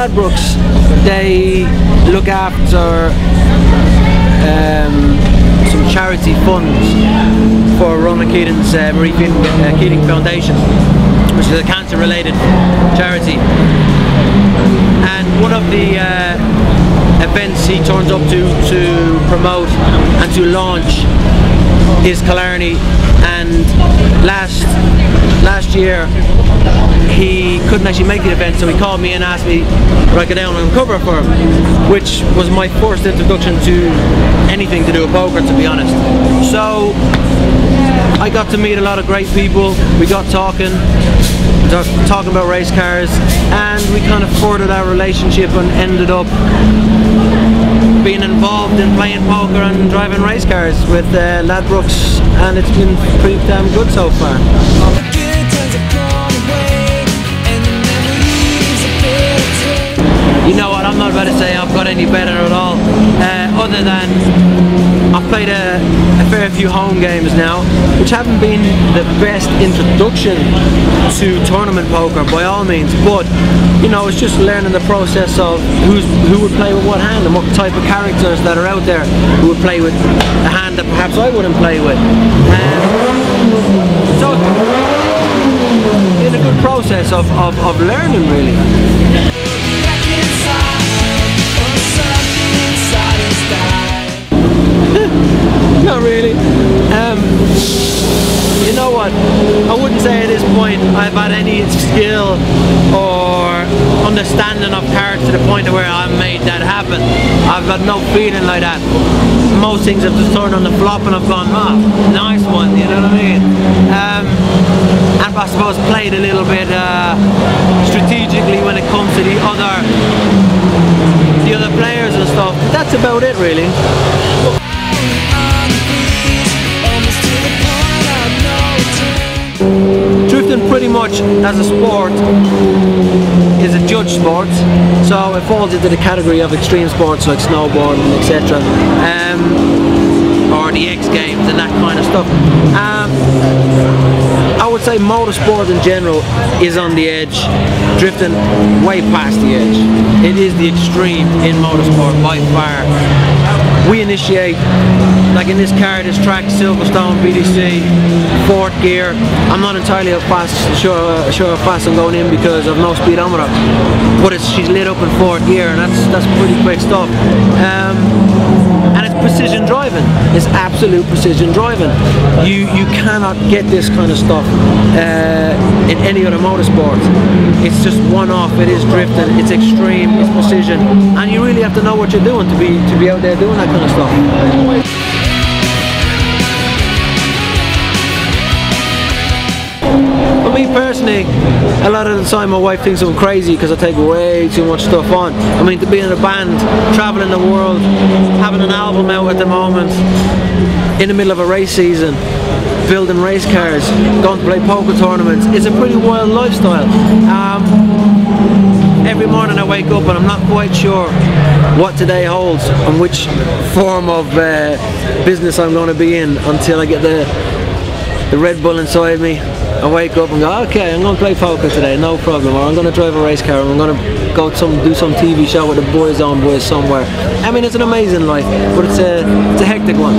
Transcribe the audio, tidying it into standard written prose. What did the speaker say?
Ladbrokes, they look after some charity funds for Ronan Keating's Marie Keating Foundation, which is a cancer-related charity. And one of the events he turns up to promote and to launch is Killarney, and last year he couldn't actually make the event, so he called me and asked me if I could go down and cover for him, which was my first introduction to anything to do with poker, to be honest. So I got to meet a lot of great people. We got talking about race cars, and we kind of furthered our relationship and ended up being involved in playing poker and driving race cars with Ladbrokes, and it's been pretty damn good so far. You know what, I'm not about to say I've got any better at all, other than I've played a fair few home games now, which haven't been the best introduction to tournament poker by all means, but you know, it's just learning the process of who would play with what hand and what type of characters that are out there who would play with a hand that perhaps I wouldn't play with. So it's been a good process of learning, really. Not really. You know what, I wouldn't say at this point I've had any skill or understanding of cards to the point of where I've made that happen. I've got no feeling like that. Most things have just turned on the flop and I've gone, oh, nice one, you know what I mean? And I suppose played a little bit strategically when it comes to the other players and stuff. That's about it, really. Drifting pretty much as a sport is a judge sport, so it falls into the category of extreme sports like snowboarding, etc. Or the X Games and that kind of stuff. I would say motorsport in general is on the edge, drifting way past the edge. It is the extreme in motorsport by far. We initiate, like in this car, this track, Silverstone, BDC, fourth gear. I'm not entirely sure how fast I'm going in because of no speedometer, but she's lit up in fourth gear, and that's pretty quick stuff. And it's precision driving. It's absolute precision driving. You cannot get this kind of stuff in any other motorsport. It's just one-off. It is drifting. It's extreme. It's precision, and you really have to know what you're doing to be out there doing that kind of stuff. For me personally, a lot of the time my wife thinks I'm crazy because I take way too much stuff on. I mean, to be in a band, traveling the world, having an album out at the moment, in the middle of a race season, building race cars, going to play poker tournaments, it's a pretty wild lifestyle. Every morning I wake up and I'm not quite sure what today holds and which form of business I'm going to be in until I get the Red Bull inside me. I wake up and go, okay, I'm going to play poker today, no problem, or I'm going to drive a race car, or I'm going to go do some TV show with the Boyzone boys somewhere. I mean, it's an amazing life, but it's a hectic one.